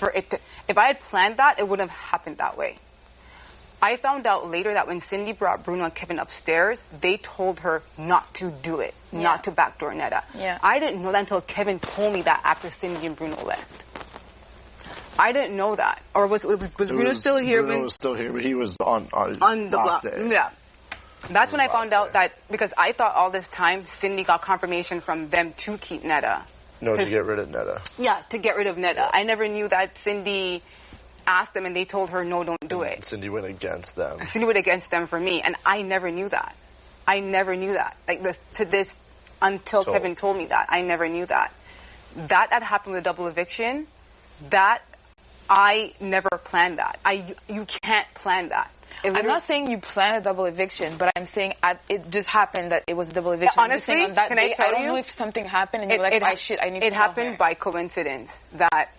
if I had planned that, it wouldn't have happened that way. I found out later that when Cindy brought Bruno and Kevin upstairs, they told her not to do it, not to backdoor Netta. Yeah. I didn't know that until Kevin told me that after Cindy and Bruno left. I didn't know that. Or was Bruno still here? Bruno was still here, but he was on the block. Day. Yeah. That's when I found out that, because I thought all this time Cindy got confirmation from them to keep Netta. No, to get rid of Netta. Yeah, to get rid of Netta. Yeah. I never knew that Cindy asked them and they told her, no, don't do it. Cindy went against them. Cindy went against them for me, and I never knew that. I never knew that. Like until Kevin told me that. I never knew that. That had happened with a double eviction. That I never planned that. You can't plan that. I'm not saying you planned a double eviction, but I'm saying it just happened that it was a double eviction. Honestly, on that can day, I tell you? I don't know if something happened and you're like, I need to It happened by coincidence. That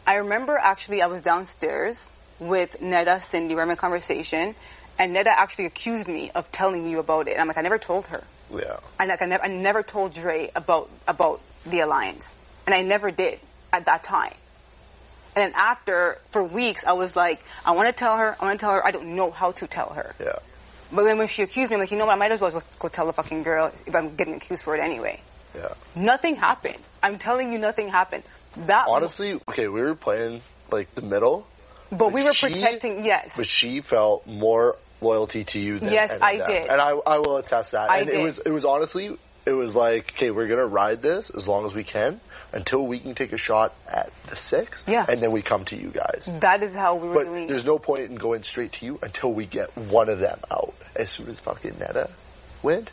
I remember actually I was downstairs with Netta, Cindy, we're having a conversation, and Netta actually accused me of telling you about it. And I'm like, I never told her. Yeah. And like I never told Dre about the alliance. And I never did at that time. And then after, for weeks, I was like, I want to tell her, I don't know how to tell her. Yeah. But then when she accused me, I'm like, you know what, I might as well just go tell the fucking girl if I'm getting accused for it anyway. Yeah. Nothing happened. I'm telling you, nothing happened. Honestly, okay, we were playing, like, the middle. But we were protecting, yes. But she felt more loyalty to you than Yes, I did. And I will attest that. I and did. It was honestly, it was like, okay, we're going to ride this as long as we can until we can take a shot at the 6th. Yeah. And then we come to you guys. That is how we were doing it. But there's no point in going straight to you until we get one of them out. As soon as fucking Netta went,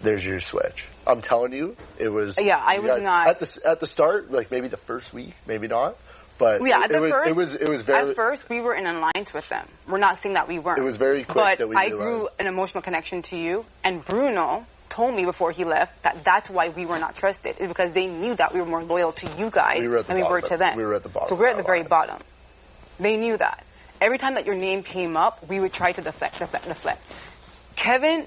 there's your switch. I'm telling you, it was... Yeah, I was not... At the start, like maybe the first week, maybe not. But yeah, it was very... At first, we were in alliance with them. We're not saying that we weren't. It was very quick but that we I realized. grew an emotional connection to you, and Bruno told me before he left that that's why we were not trusted. It's because they knew that we were more loyal to you guys than we were to them. We were at the bottom. So we're at the very bottom. They knew that. Every time that your name came up, we would try to deflect. Kevin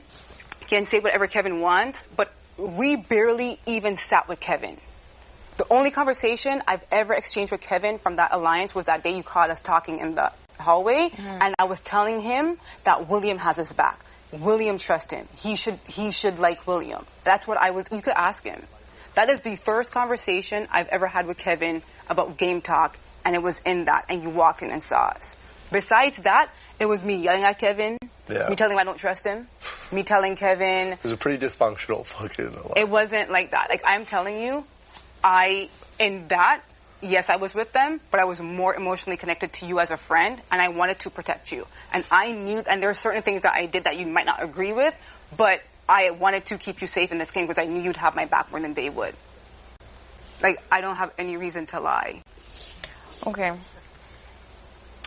can say whatever Kevin wants, but we barely even sat with Kevin. The only conversation I've ever exchanged with Kevin from that alliance was that day you caught us talking in the hallway, and I was telling him that William has his back. William, trust him. He should like William. That's what I was. You could ask him. That is the first conversation I've ever had with Kevin about game talk, and it was in that, and you walked in and saw us. Besides that, it was me yelling at Kevin, me telling him I don't trust him, me telling Kevin... It was a pretty dysfunctional fucking alliance. It wasn't like that. Like, I'm telling you, yes, I was with them, but I was more emotionally connected to you as a friend, and I wanted to protect you. And I knew, and there are certain things that I did that you might not agree with, but I wanted to keep you safe in this game because I knew you'd have my back more than they would. Like, I don't have any reason to lie. Okay.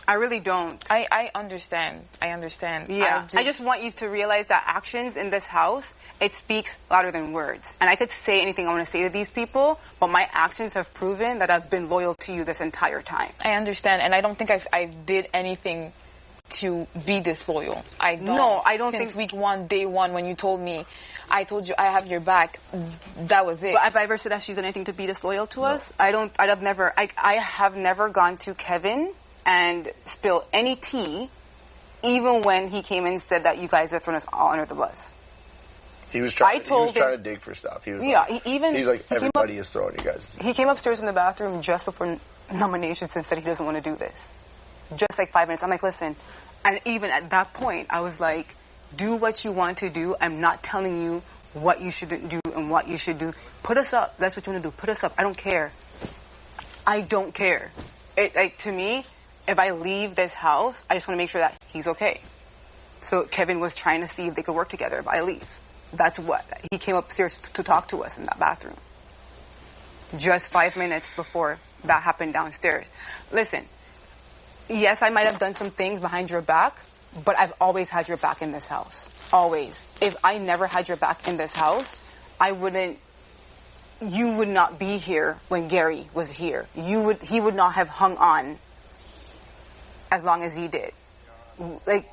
I really don't. I understand. Yeah. I just want you to realize that actions in this house, it speaks louder than words. And I could say anything I want to say to these people, but my actions have proven that I've been loyal to you this entire time. I understand. And I don't think I did anything to be disloyal. I don't. No, I don't Since think... week 1, day 1, when you told me, I told you I have your back, that was it. But have I ever said that she's done anything to be disloyal to us? I have never gone to Kevin and spill any tea, even when he came and said that you guys have thrown us all under the bus. He was trying to dig for stuff. He was everybody is throwing you guys. He came upstairs in the bathroom just before nominations and said he doesn't want to do this. Just like 5 minutes. I'm like, listen. And even at that point, I was like, do what you want to do. I'm not telling you what you shouldn't do and what you should do. Put us up. That's what you want to do. Put us up. I don't care. I don't care. To me, if I leave this house, I just want to make sure that he's okay. So Kevin was trying to see if they could work together if I leave. That's what. He came upstairs to talk to us in that bathroom. Just 5 minutes before that happened downstairs. Listen, yes, I might have done some things behind your back, but I've always had your back in this house. Always. If I never had your back in this house, you would not be here when Gary was here. He would not have hung on as long as he did. Like,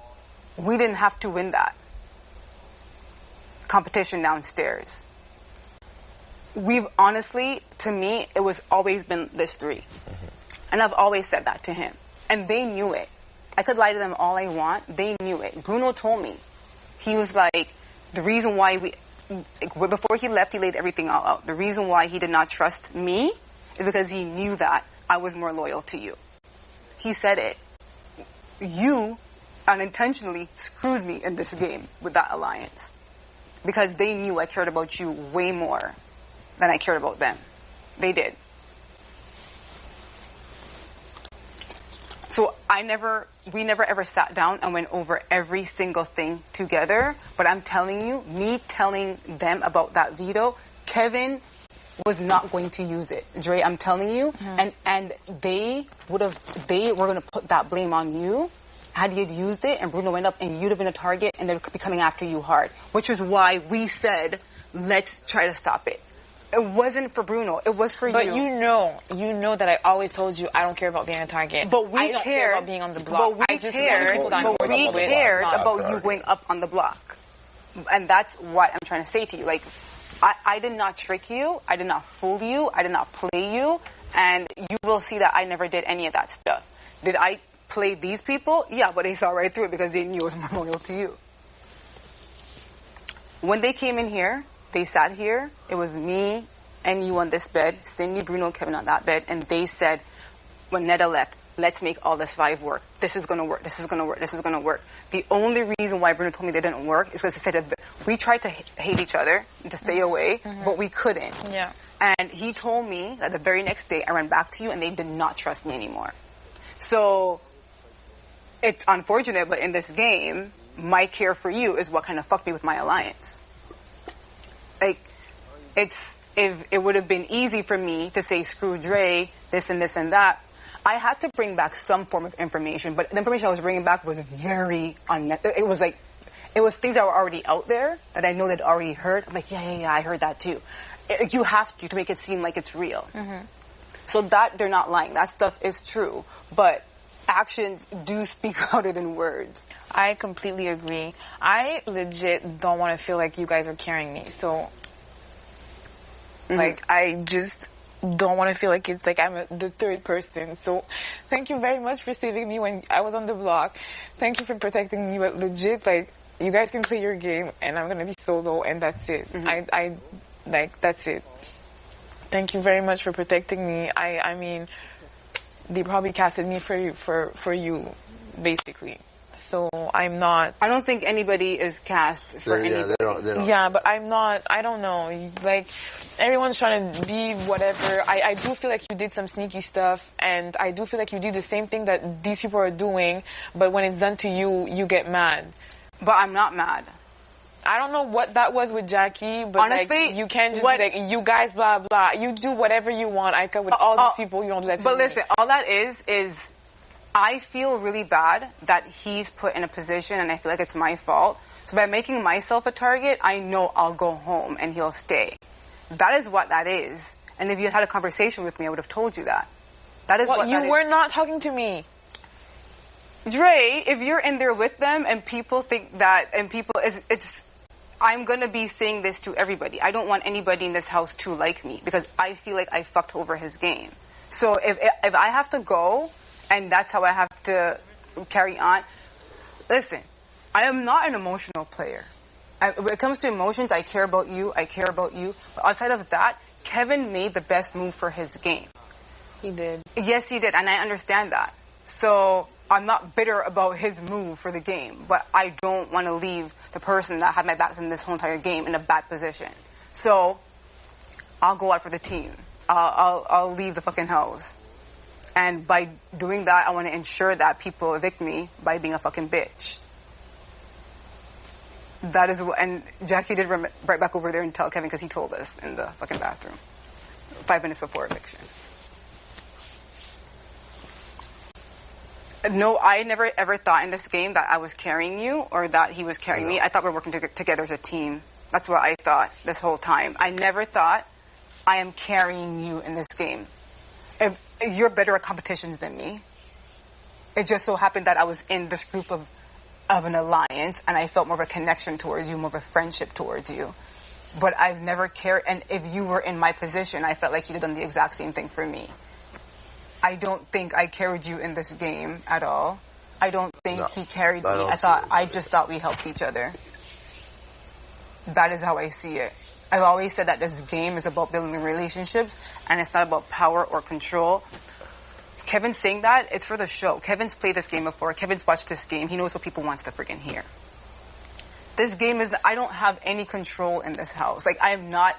we didn't have to win that competition downstairs. We've honestly, to me, it was always been this 3. And I've always said that to him. And they knew it. I could lie to them all I want. They knew it. Bruno told me. He was like, the reason why before he left, he laid everything out. The reason why he did not trust me is because he knew that I was more loyal to you. He said it. You unintentionally screwed me in this game with that alliance. Because they knew I cared about you way more than I cared about them. They did. So we never ever sat down and went over every single thing together. But I'm telling you, me telling them about that veto, Kevin was not going to use it. Dre, I'm telling you. And they were going to put that blame on you had you used it and Bruno went up and you'd have been a target and they would be coming after you hard. Which is why we said, let's try to stop it. It wasn't for Bruno. It was for you. But you know that I always told you I don't care about being a target. But we I don't care about being on the block. But we cared about you going up on the block. And that's what I'm trying to say to you. Like, I did not trick you. I did not fool you. I did not play you. And you will see that I never did any of that stuff. Did I play these people? Yeah, but they saw right through it because they knew I was more loyal to you. When they came in here, they sat here. It was me and you on this bed, Cindy, Bruno, and Kevin on that bed, and they said, when Netta left, let's make all this 5 work. This is going to work. This is going to work. This is going to work. The only reason why Bruno told me they didn't work is because they said we tried to hate each other, to stay away, but we couldn't. Yeah. And he told me that the very next day I ran back to you and they did not trust me anymore. So it's unfortunate, but in this game, my care for you is what kind of fucked me with my alliance. Like, if it would have been easy for me to say, screw Dre, this and this and that, I had to bring back some form of information, but the information I was bringing back was very it was things that were already out there that I know they'd already heard. I'm like, yeah, I heard that too. You have to make it seem like it's real. So that, they're not lying. That stuff is true, but actions do speak louder than words. I completely agree. I legit don't want to feel like you guys are carrying me. So, like, I just don't want to feel like it's like I'm the third person. So, thank you very much for saving me when I was on the block. Thank you for protecting me. But legit, like, you guys can play your game, and I'm gonna be solo, and that's it. I that's it. Thank you very much for protecting me. I mean, they probably casted me for you, basically. So I'm not. I don't think anybody is cast for anybody. They don't. Yeah, but I'm not. I don't know. Like, everyone's trying to be whatever. I do feel like you did some sneaky stuff, and I do feel like you did the same thing that these people are doing. But when it's done to you, you get mad. But I'm not mad. I don't know what that was with Jackie, but honestly, like, you can't just be like, you guys, blah, blah. You do whatever you want. I come with all these people. You don't do that to me. But listen, all that is I feel really bad that he's put in a position, and I feel like it's my fault. So by making myself a target, I know I'll go home and he'll stay. That is what that is. And if you had a conversation with me, I would have told you that. That is what that is. You were not talking to me. Dre, if you're in there with them and people think that, and people, I'm going to be saying this to everybody. I don't want anybody in this house to like me because I feel like I fucked over his game. So if I have to go and that's how I have to carry on, listen, I am not an emotional player. When it comes to emotions, I care about you. But outside of that, Kevin made the best move for his game. He did. Yes, he did, and I understand that. So I'm not bitter about his move for the game, but I don't want to leave the person that had my back in this whole entire game in a bad position. So I'll go out for the team. I'll leave the fucking house. And by doing that, I want to ensure that people evict me by being a fucking bitch. That is what, and Jackie did right back over there and tell Kevin because he told us in the fucking bathroom 5 minutes before eviction. No, I never ever thought in this game that I was carrying you or that he was carrying me. I thought we were working together as a team. That's what I thought this whole time. I never thought I am carrying you in this game. If you're better at competitions than me. It just so happened that I was in this group of an alliance and I felt more of a connection towards you, more of a friendship towards you. But I've never cared, and if you were in my position, I felt like you'd have done the exact same thing for me. I don't think I carried you in this game at all. I don't think he carried me. I just thought we helped each other. That is how I see it. I've always said that this game is about building relationships, and it's not about power or control. Kevin's saying that, it's for the show. Kevin's played this game before. Kevin's watched this game. He knows what people wants to freaking hear. This game is, I don't have any control in this house. Like, I am not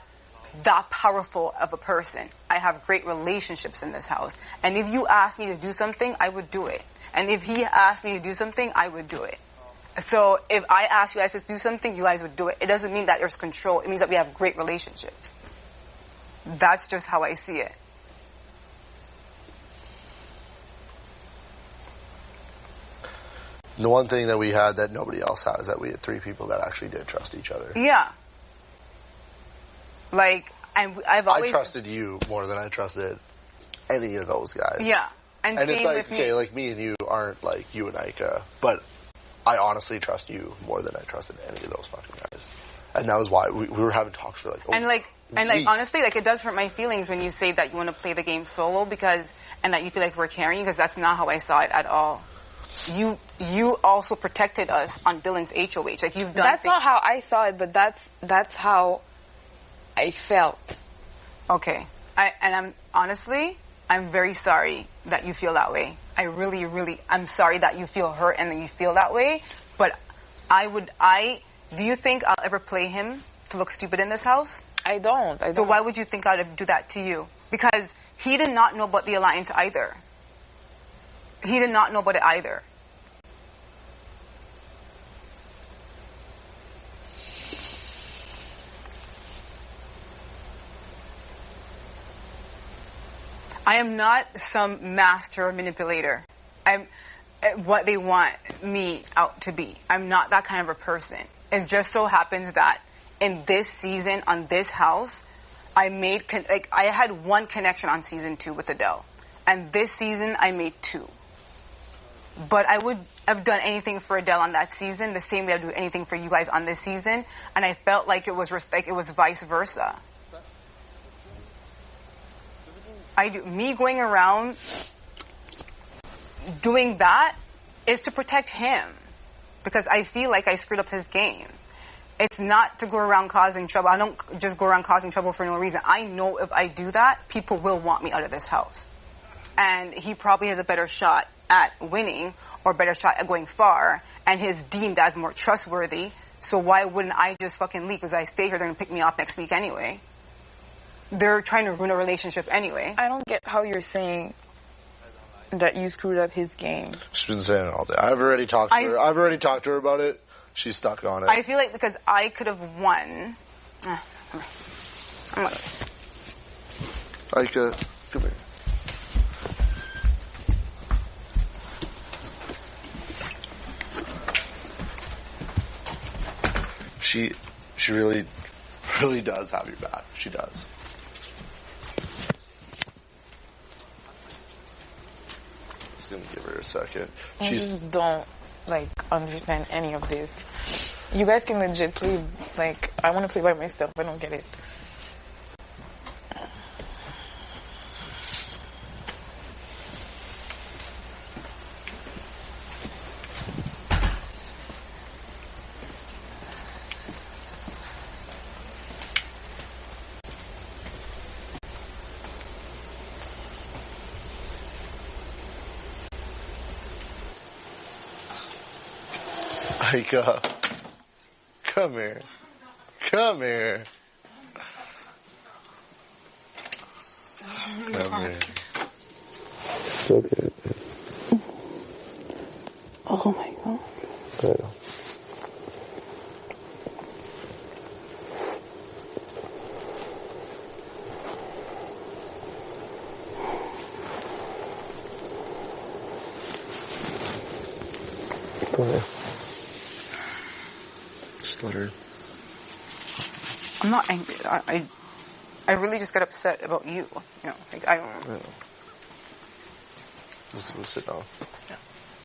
that powerful of a person. I have great relationships in this house. And if you asked me to do something, I would do it. And if he asked me to do something, I would do it. So if I ask you guys to do something, you guys would do it. It doesn't mean that there's control. It means that we have great relationships. That's just how I see it. The one thing that we had that nobody else had is that we had 3 people that actually did trust each other. Yeah. Like, I've always... I trusted you more than I trusted any of those guys. Yeah. And it's like, with okay, me. like me and you aren't like you and Ika, but I honestly trust you more than I trusted any of those fucking guys. And that was why we were having talks for like, honestly, like, it does hurt my feelings when you say that you want to play the game solo and that you feel like we're carrying you, because that's not how I saw it at all. You also protected us on Dylan's HOH. Like, you've done. That's not how I saw it, but that's how I felt. Okay. I'm very sorry that you feel that way. I really, really, I'm sorry that you feel hurt and that you feel that way. But do you think I'll ever play him to look stupid in this house? I don't. So why would you think I'd do that to you? Because he did not know about the alliance either. He did not know about it either. I am not some master manipulator. I'm what they want me out to be. I'm not that kind of a person. It just so happens that in this season on this house, I had 1 connection on season 2 with Adele, and this season I made 2. But I would have done anything for Adele on that season, the same way I'd do anything for you guys on this season, and I felt like it was vice versa. Me going around doing that is to protect him, because I feel like I screwed up his game. It's not to go around causing trouble. I don't just go around causing trouble for no reason. I know if I do that, people will want me out of this house. And he probably has a better shot at winning or better shot at going far, and he's deemed as more trustworthy. So why wouldn't I just fucking leave? Because I stay here, they're going to pick me off next week anyway. They're trying to ruin a relationship anyway. I don't get how you're saying that you screwed up his game. She's been saying it all day. I've already talked to her about it. She's stuck on it. I feel like because I could have won. Ika, come here. She really, really does have your back. She does. Just gonna give her a second. I just don't understand any of this. You guys can legit play. I want to play by myself. I don't get it. Ika, come here. Come here. Come here. It's okay. Oh my god. Good. Go ahead. Just let her. I'm not angry. I really just got upset about you. I don't know. Yeah. Just sit down. Yeah.